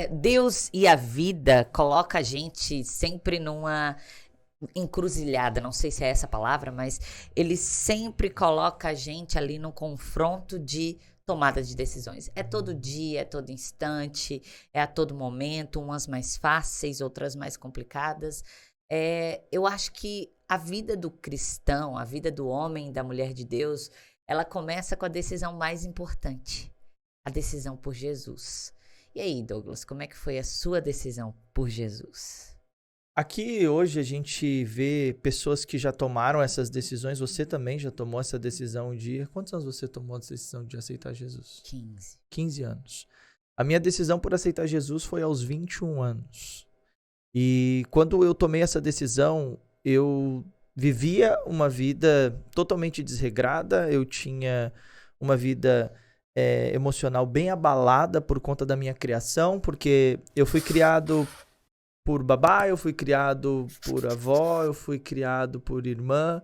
Deus e a vida coloca a gente sempre numa encruzilhada, não sei se é essa a palavra, mas ele sempre coloca a gente ali no confronto de tomada de decisões. É todo dia, é todo instante, é a todo momento, umas mais fáceis, outras mais complicadas. Eu acho que a vida do cristão, a vida do homem e da mulher de Deus, ela começa com a decisão mais importante, a decisão por Jesus. E aí, Douglas, como é que foi a sua decisão por Jesus? Aqui hoje a gente vê pessoas que já tomaram essas decisões. Você também já tomou essa decisão um dia. Quantos anos você tomou essa decisão de aceitar Jesus? 15. 15 anos. A minha decisão por aceitar Jesus foi aos 21 anos. E quando eu tomei essa decisão, eu vivia uma vida totalmente desregrada. Eu tinha uma vida emocional bem abalada por conta da minha criação, porque eu fui criado por babá, eu fui criado por avó, eu fui criado por irmã.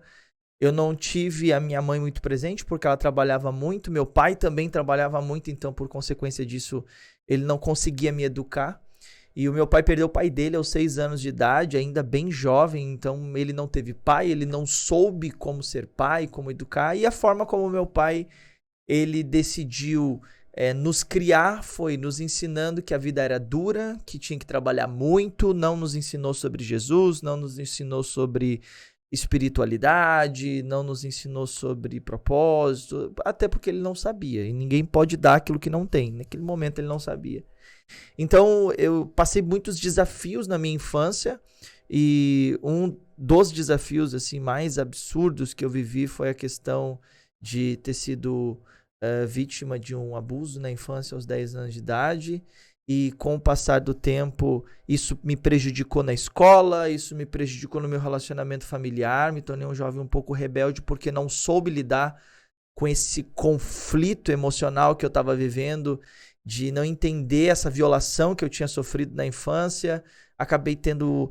Eu não tive a minha mãe muito presente porque ela trabalhava muito. Meu pai também trabalhava muito, então por consequência disso ele não conseguia me educar. E o meu pai perdeu o pai dele aos 6 anos de idade, ainda bem jovem, então ele não teve pai, ele não soube como ser pai, como educar. E a forma como meu pai ele decidiu nos criar foi nos ensinando que a vida era dura, que tinha que trabalhar muito, não nos ensinou sobre Jesus, não nos ensinou sobre espiritualidade, não nos ensinou sobre propósito, até porque ele não sabia, e ninguém pode dar aquilo que não tem. Naquele momento ele não sabia. Então eu passei muitos desafios na minha infância, e um dos desafios assim mais absurdos que eu vivi foi a questão de ter sido vítima de um abuso na infância aos 10 anos de idade, e com o passar do tempo isso me prejudicou na escola, isso me prejudicou no meu relacionamento familiar, me tornei um jovem um pouco rebelde porque não soube lidar com esse conflito emocional que eu estava vivendo, de não entender essa violação que eu tinha sofrido na infância. Acabei tendo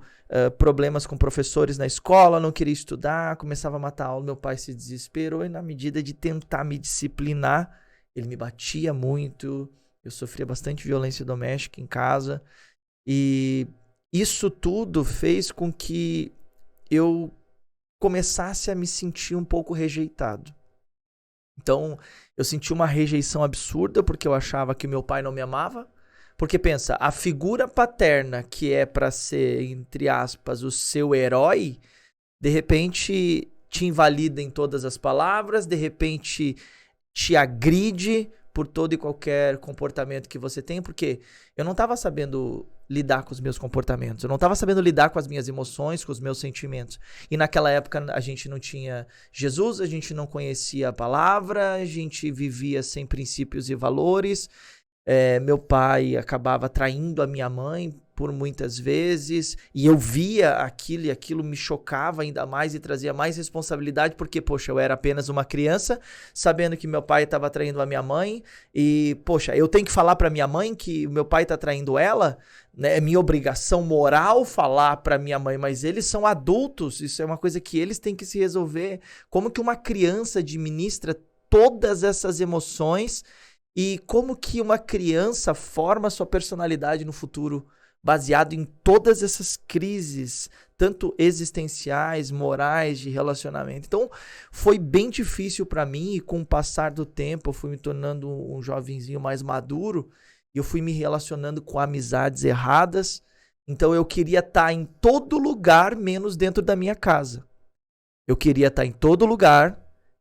problemas com professores na escola, não queria estudar, começava a matar a aula, meu pai se desesperou, e na medida de tentar me disciplinar, ele me batia muito, eu sofria bastante violência doméstica em casa, e isso tudo fez com que eu começasse a me sentir um pouco rejeitado. Então, eu senti uma rejeição absurda, porque eu achava que meu pai não me amava. Porque pensa, a figura paterna que é para ser, entre aspas, o seu herói, de repente te invalida em todas as palavras, de repente te agride por todo e qualquer comportamento que você tem, porque eu não estava sabendo lidar com os meus comportamentos, eu não estava sabendo lidar com as minhas emoções, com os meus sentimentos. E naquela época a gente não tinha Jesus, a gente não conhecia a palavra, a gente vivia sem princípios e valores. Meu pai acabava traindo a minha mãe por muitas vezes, e eu via aquilo, e aquilo me chocava ainda mais e trazia mais responsabilidade, porque, poxa, eu era apenas uma criança, sabendo que meu pai estava traindo a minha mãe, e, poxa, eu tenho que falar para minha mãe que o meu pai está traindo ela, né? É minha obrigação moral falar para minha mãe, mas eles são adultos, isso é uma coisa que eles têm que se resolver. Como que uma criança administra todas essas emoções? E como que uma criança forma sua personalidade no futuro baseado em todas essas crises, tanto existenciais, morais, de relacionamento? Então, foi bem difícil para mim, e com o passar do tempo eu fui me tornando um jovenzinho mais maduro, e eu fui me relacionando com amizades erradas. Então, eu queria estar em todo lugar, menos dentro da minha casa. Eu queria estar em todo lugar,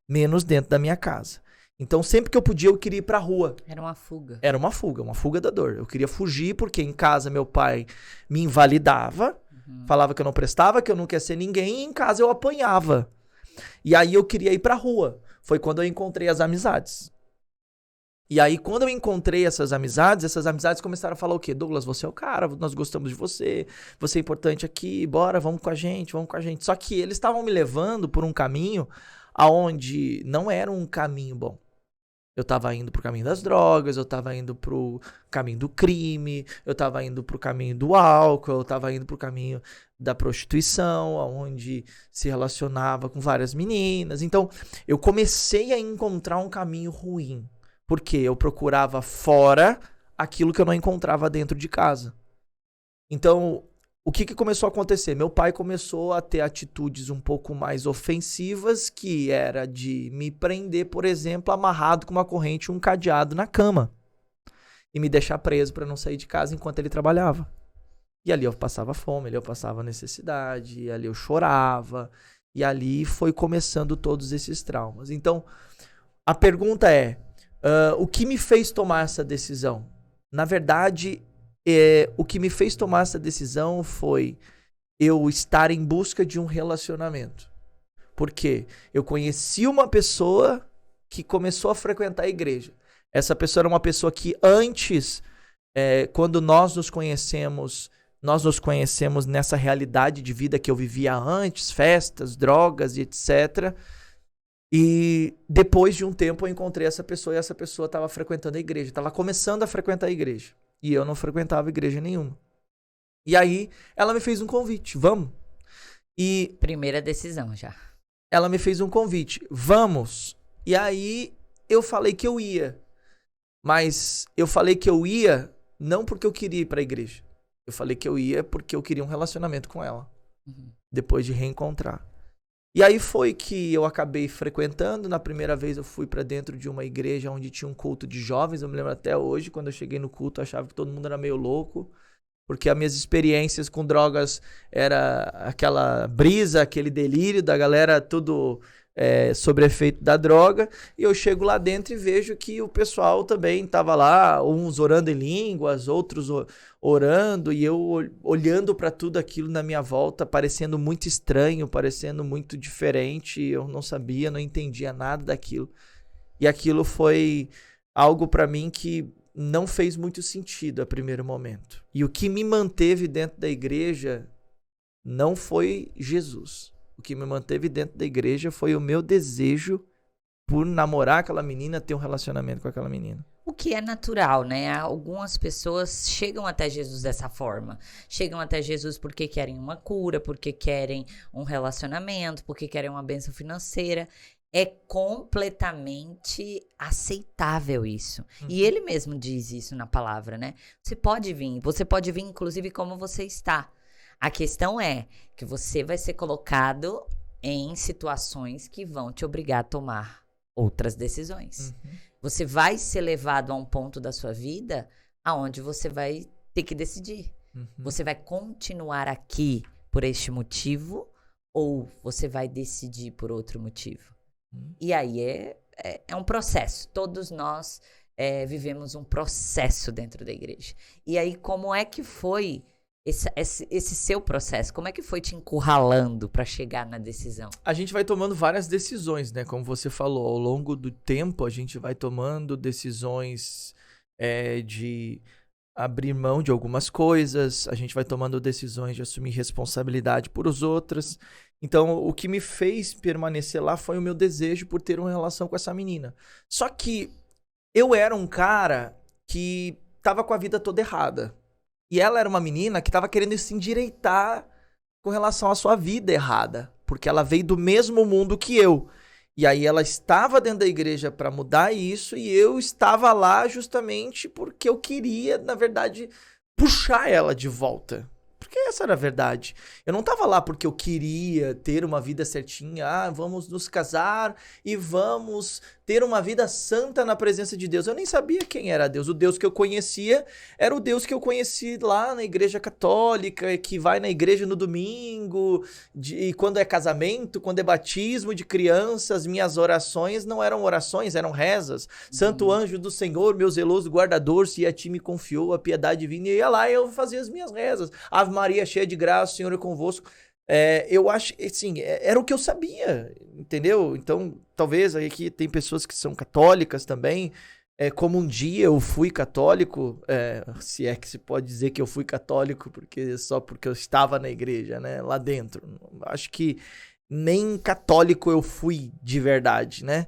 menos dentro da minha casa. Então, sempre que eu podia, eu queria ir pra rua. Era uma fuga. Era uma fuga da dor. Eu queria fugir porque em casa meu pai me invalidava, falava que eu não prestava, que eu não queria ser ninguém, e em casa eu apanhava. E aí eu queria ir pra rua. Foi quando eu encontrei as amizades. E aí, quando eu encontrei essas amizades começaram a falar o quê? Douglas, você é o cara, nós gostamos de você é importante aqui, bora, vamos com a gente. Só que eles estavam me levando por um caminho aonde não era um caminho bom. Eu tava indo pro caminho das drogas, eu tava indo pro caminho do crime, eu tava indo pro caminho do álcool, eu tava indo pro caminho da prostituição, onde se relacionava com várias meninas. Então, eu comecei a encontrar um caminho ruim, porque eu procurava fora aquilo que eu não encontrava dentro de casa. Então, o que começou a acontecer? Meu pai começou a ter atitudes um pouco mais ofensivas, que era de me prender, por exemplo, amarrado com uma corrente e um cadeado na cama. E me deixar preso para não sair de casa enquanto ele trabalhava. E ali eu passava fome, ali eu passava necessidade, e ali eu chorava. E ali foi começando todos esses traumas. Então, a pergunta é, o que me fez tomar essa decisão? Na verdade, o que me fez tomar essa decisão foi eu estar em busca de um relacionamento. Porque eu conheci uma pessoa que começou a frequentar a igreja. Essa pessoa era uma pessoa que antes, quando nós nos conhecemos nessa realidade de vida que eu vivia antes, festas, drogas e etc. E depois de um tempo eu encontrei essa pessoa e essa pessoa estava frequentando a igreja, estava começando a frequentar a igreja. E eu não frequentava igreja nenhuma. E aí ela me fez um convite, vamos. E primeira decisão já. Ela me fez um convite, vamos. E aí eu falei que eu ia. Mas eu falei que eu ia não porque eu queria ir para a igreja. Eu falei que eu ia porque eu queria um relacionamento com ela. Depois de reencontrar. E aí foi que eu acabei frequentando. Na primeira vez eu fui para dentro de uma igreja onde tinha um culto de jovens. Eu me lembro até hoje, quando eu cheguei no culto, eu achava que todo mundo era meio louco. Porque as minhas experiências com drogas era aquela brisa, aquele delírio da galera tudo sobre efeito da droga. E eu chego lá dentro e vejo que o pessoal também estava lá, uns orando em línguas, outros orando, e eu olhando para tudo aquilo na minha volta, parecendo muito estranho, parecendo muito diferente. Eu não sabia, não entendia nada daquilo. E aquilo foi algo para mim que não fez muito sentido a primeiro momento. E o que me manteve dentro da igreja não foi Jesus. O que me manteve dentro da igreja foi o meu desejo por namorar aquela menina, ter um relacionamento com aquela menina. O que é natural, né? Algumas pessoas chegam até Jesus dessa forma. Chegam até Jesus porque querem uma cura, porque querem um relacionamento, porque querem uma bênção financeira. É completamente aceitável isso. E ele mesmo diz isso na palavra, né? Você pode vir inclusive como você está. A questão é que você vai ser colocado em situações que vão te obrigar a tomar outras decisões. Você vai ser levado a um ponto da sua vida aonde você vai ter que decidir. Você vai continuar aqui por este motivo ou você vai decidir por outro motivo? E aí é um processo. Todos nós vivemos um processo dentro da igreja. E aí, como é que foi esse seu processo? Como é que foi te encurralando para chegar na decisão? A gente vai tomando várias decisões, né? Como você falou, ao longo do tempo a gente vai tomando decisões de abrir mão de algumas coisas, a gente vai tomando decisões de assumir responsabilidade por os outros. Então, o que me fez permanecer lá foi o meu desejo por ter uma relação com essa menina. Só que eu era um cara que tava com a vida toda errada. E ela era uma menina que estava querendo se endireitar com relação à sua vida errada. Porque ela veio do mesmo mundo que eu. E aí ela estava dentro da igreja para mudar isso. E eu estava lá justamente porque eu queria, na verdade, puxar ela de volta. Porque essa era a verdade. Eu não estava lá porque eu queria ter uma vida certinha. Vamos nos casar e vamos ter uma vida santa na presença de Deus. Eu nem sabia quem era Deus. O Deus que eu conhecia era o Deus que eu conheci lá na igreja católica, que vai na igreja no domingo, e quando é casamento, quando é batismo de crianças, minhas orações não eram orações, eram rezas. Santo anjo do Senhor, meu zeloso guardador, se a ti me confiou a piedade divina, e ia lá e eu fazia as minhas rezas. Ave Maria, cheia de graça, o Senhor é convosco. Eu acho, assim, era o que eu sabia, entendeu? Então, talvez aqui tem pessoas que são católicas também, como um dia eu fui católico, se é que se pode dizer que eu fui católico só porque eu estava na igreja, né, lá dentro. Acho que nem católico eu fui de verdade, né?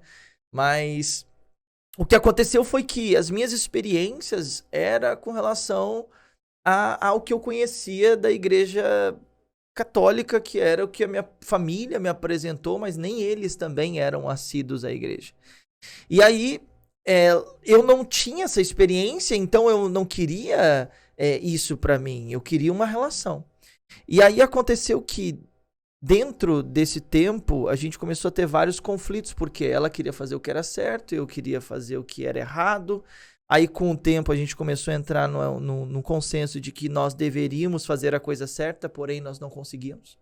Mas o que aconteceu foi que as minhas experiências eram com relação ao que eu conhecia da igreja católica, que era o que a minha família me apresentou, mas nem eles também eram assíduos à igreja. E aí, eu não tinha essa experiência, então eu não queria isso pra mim. Eu queria uma relação. E aí aconteceu que, dentro desse tempo, a gente começou a ter vários conflitos, porque ela queria fazer o que era certo, eu queria fazer o que era errado. Aí, com o tempo, a gente começou a entrar no consenso de que nós deveríamos fazer a coisa certa, porém nós não conseguíamos.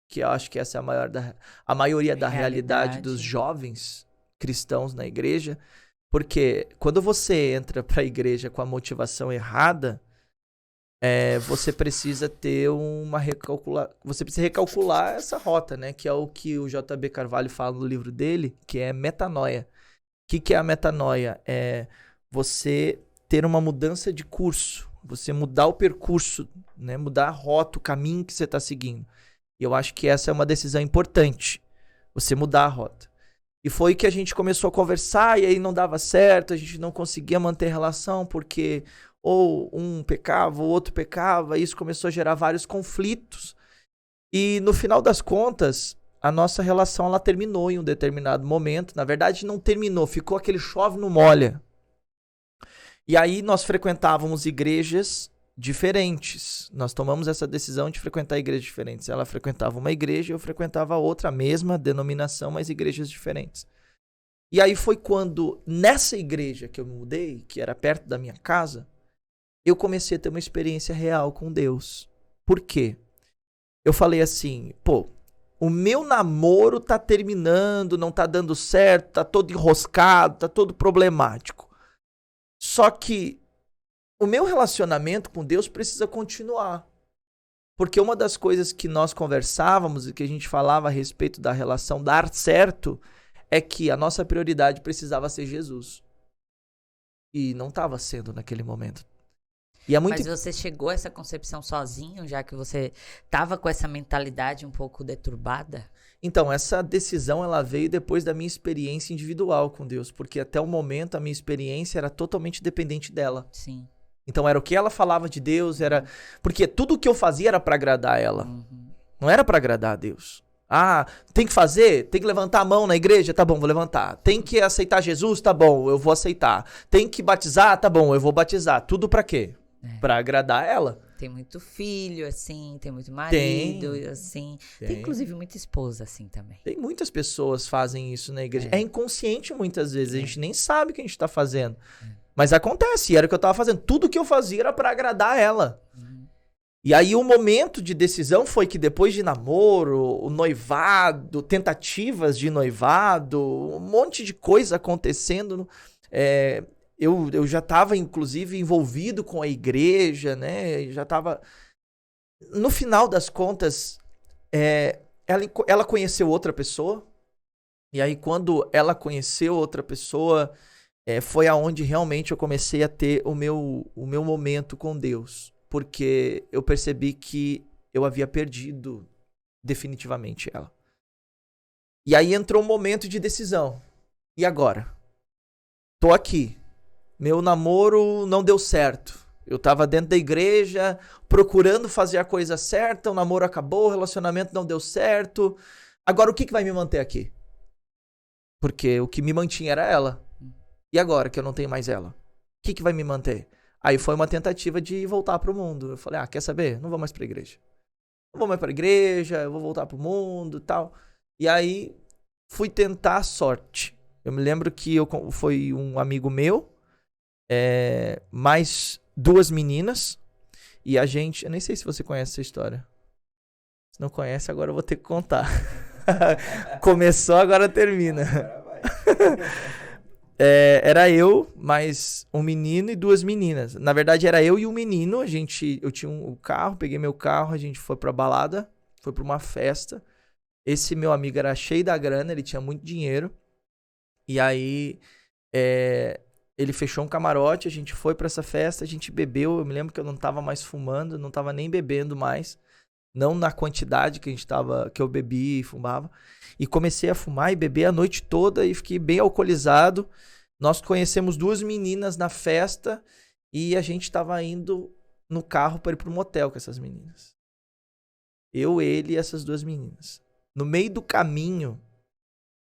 Que eu acho que essa é a maioria da realidade dos jovens cristãos na igreja. Porque quando você entra para a igreja com a motivação errada, você precisa ter você precisa recalcular essa rota, né? Que é o que o J.B. Carvalho fala no livro dele, que é metanoia. O que é a metanoia? É você ter uma mudança de curso, você mudar o percurso, né? Mudar a rota, o caminho que você está seguindo. E eu acho que essa é uma decisão importante, você mudar a rota. E foi que a gente começou a conversar e aí não dava certo, a gente não conseguia manter relação porque ou um pecava, o outro pecava, e isso começou a gerar vários conflitos. E no final das contas, a nossa relação ela terminou em um determinado momento. Na verdade, não terminou, ficou aquele chove não molha. E aí nós frequentávamos igrejas diferentes. Nós tomamos essa decisão de frequentar igrejas diferentes. Ela frequentava uma igreja e eu frequentava outra, a mesma denominação, mas igrejas diferentes. E aí foi quando, nessa igreja que eu me mudei, que era perto da minha casa, eu comecei a ter uma experiência real com Deus. Por quê? Eu falei assim, o meu namoro tá terminando, não tá dando certo, tá todo enroscado, tá todo problemático. Só que o meu relacionamento com Deus precisa continuar. Porque uma das coisas que nós conversávamos e que a gente falava a respeito da relação dar certo é que a nossa prioridade precisava ser Jesus. E não estava sendo naquele momento. E Mas você chegou a essa concepção sozinho, já que você estava com essa mentalidade um pouco deturbada? Então, essa decisão ela veio depois da minha experiência individual com Deus. Porque até o momento a minha experiência era totalmente dependente dela. Sim. Então era o que ela falava de Deus, era... Porque tudo o que eu fazia era pra agradar ela. Não era pra agradar a Deus. Ah, tem que fazer? Tem que levantar a mão na igreja? Tá bom, vou levantar. Tem que aceitar Jesus? Tá bom, eu vou aceitar. Tem que batizar? Tá bom, eu vou batizar. Tudo pra quê? Pra agradar ela. Tem muito filho, assim, tem muito marido, assim. Tem inclusive muita esposa, assim, também. Tem muitas pessoas que fazem isso na igreja. É inconsciente muitas vezes, a gente nem sabe o que a gente tá fazendo. Mas acontece, era o que eu tava fazendo. Tudo que eu fazia era pra agradar ela. E aí o momento de decisão foi que depois de namoro, o noivado, tentativas de noivado, um monte de coisa acontecendo, eu já tava inclusive envolvido com a igreja, né? Já tava... No final das contas, ela conheceu outra pessoa. E aí quando ela conheceu outra pessoa... foi aonde realmente eu comecei a ter o meu momento com Deus. Porque eu percebi que eu havia perdido definitivamente ela. E aí entrou um momento de decisão. E agora? Tô aqui. Meu namoro não deu certo. Eu tava dentro da igreja, procurando fazer a coisa certa, o namoro acabou, o relacionamento não deu certo. Agora o que vai me manter aqui? Porque o que me mantinha era ela. E agora que eu não tenho mais ela? O que vai me manter? Aí foi uma tentativa de voltar pro mundo. Eu falei, quer saber? Não vou mais pra igreja. Não vou mais pra igreja, eu vou voltar pro mundo e tal. E aí fui tentar a sorte. Eu me lembro que foi um amigo meu, mais 2 meninas. E a gente... Eu nem sei se você conhece essa história. Se não conhece, agora eu vou ter que contar. Começou, agora termina. Agora vai. Era eu, mais um menino e 2 meninas. Na verdade, era eu e um menino. Eu tinha um carro, peguei meu carro, a gente foi pra balada, foi pra uma festa. Esse meu amigo era cheio da grana, ele tinha muito dinheiro. E aí, ele fechou um camarote, a gente foi pra essa festa, a gente bebeu. Eu me lembro que eu não tava mais fumando, não tava nem bebendo mais. Não na quantidade que eu bebi e fumava. E comecei a fumar e beber a noite toda e fiquei bem alcoolizado. Nós conhecemos 2 meninas na festa e a gente estava indo no carro para ir para um motel com essas meninas. Eu, ele e essas 2 meninas. No meio do caminho,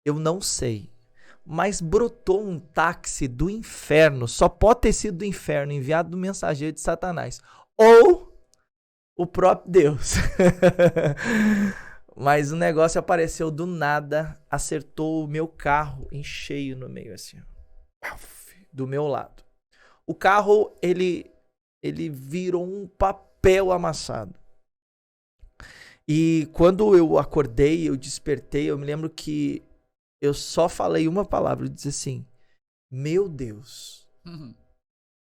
eu não sei, mas brotou um táxi do inferno. Só pode ter sido do inferno, enviado do mensageiro de Satanás. Ou o próprio Deus. Mas o negócio apareceu do nada, acertou o meu carro em cheio no meio, assim, do meu lado. O carro, ele virou um papel amassado. E quando eu acordei, eu despertei, eu me lembro que eu só falei uma palavra, eu disse assim, meu Deus.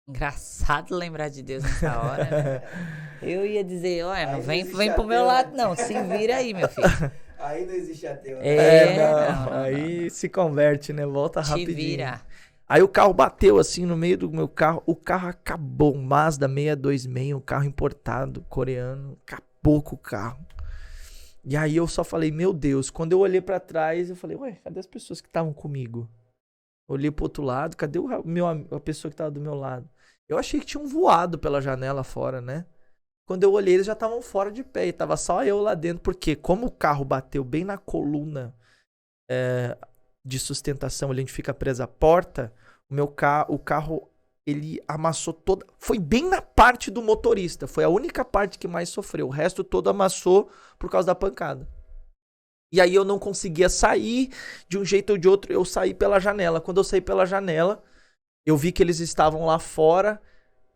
Engraçado lembrar de Deus nessa hora, né? Eu ia dizer, olha, não vem pro meu lado não, se vira aí, meu filho. Aí não existe ateu, né? Não. Aí se converte, né? Volta Te rapidinho. vira. Aí o carro bateu assim no meio do meu carro, o carro acabou, um Mazda 626, um carro importado, coreano, acabou com o carro. E aí eu só falei, meu Deus, quando eu olhei pra trás, eu falei, ué, cadê as pessoas que estavam comigo? Olhei pro outro lado, cadê a pessoa que tava do meu lado? Eu achei que tinham voado pela janela fora, né? Quando eu olhei, eles já estavam fora de pé, e tava só eu lá dentro, porque como o carro bateu bem na coluna de sustentação, ali onde fica presa a porta, o carro, ele amassou toda... Foi bem na parte do motorista, foi a única parte que mais sofreu, o resto todo amassou por causa da pancada. E aí eu não conseguia sair de um jeito ou de outro, eu saí pela janela. Quando eu saí pela janela, eu vi que eles estavam lá fora,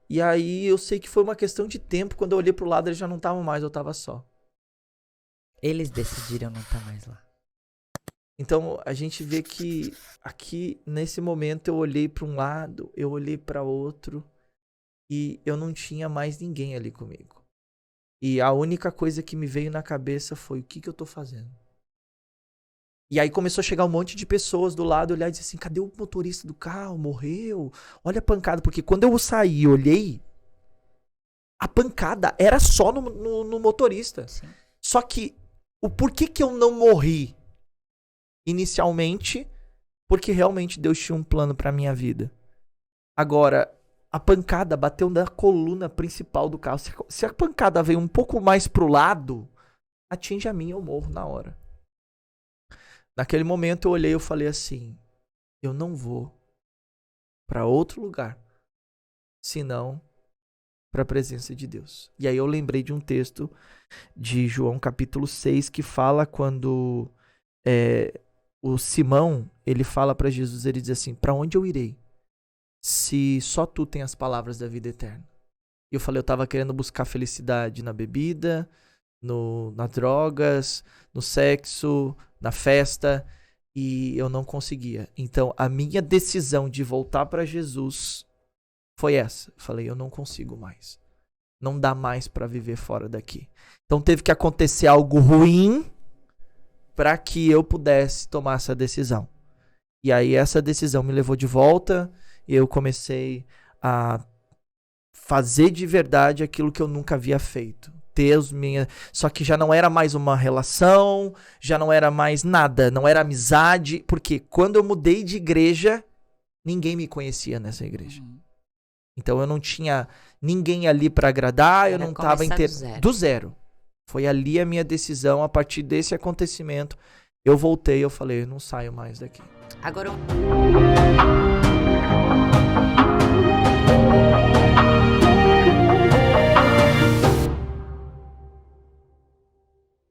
e aí eu sei que foi uma questão de tempo, quando eu olhei pro lado eles já não estavam mais, eu tava só. Eles decidiram não estar mais lá. Então a gente vê que aqui nesse momento eu olhei para um lado, eu olhei para outro e eu não tinha mais ninguém ali comigo. E a única coisa que me veio na cabeça foi o que eu tô fazendo? E aí começou a chegar um monte de pessoas do lado, olhar e dizer assim, cadê o motorista do carro? Morreu? Olha a pancada, porque quando eu saí e olhei, a pancada era só no motorista. Sim. Só que o porquê que eu não morri? Inicialmente, porque realmente Deus tinha um plano pra minha vida. Agora, a pancada bateu na coluna principal do carro. Se a pancada veio um pouco mais pro lado, atinge a mim, eu morro na hora. Naquele momento eu olhei e eu falei assim, eu não vou pra outro lugar, senão pra presença de Deus. E aí eu lembrei de um texto de João capítulo 6, que fala quando... o Simão, ele fala pra Jesus, ele diz assim, pra onde eu irei? Se só tu tem as palavras da vida eterna. E eu falei, eu tava querendo buscar felicidade na bebida, nas drogas, no sexo, na festa, e eu não conseguia. Então, a minha decisão de voltar pra Jesus foi essa. Eu falei, eu não consigo mais. Não dá mais pra viver fora daqui. Então, teve que acontecer algo ruim para que eu pudesse tomar essa decisão. E aí essa decisão me levou de volta e eu comecei a fazer de verdade aquilo que eu nunca havia feito. Só que já não era mais uma relação, já não era mais nada, não era amizade, porque quando eu mudei de igreja, ninguém me conhecia nessa igreja. Então eu não tinha ninguém ali para agradar, eu não estava do zero. Foi ali a minha decisão, a partir desse acontecimento, eu voltei, eu falei, eu não saio mais daqui. Agora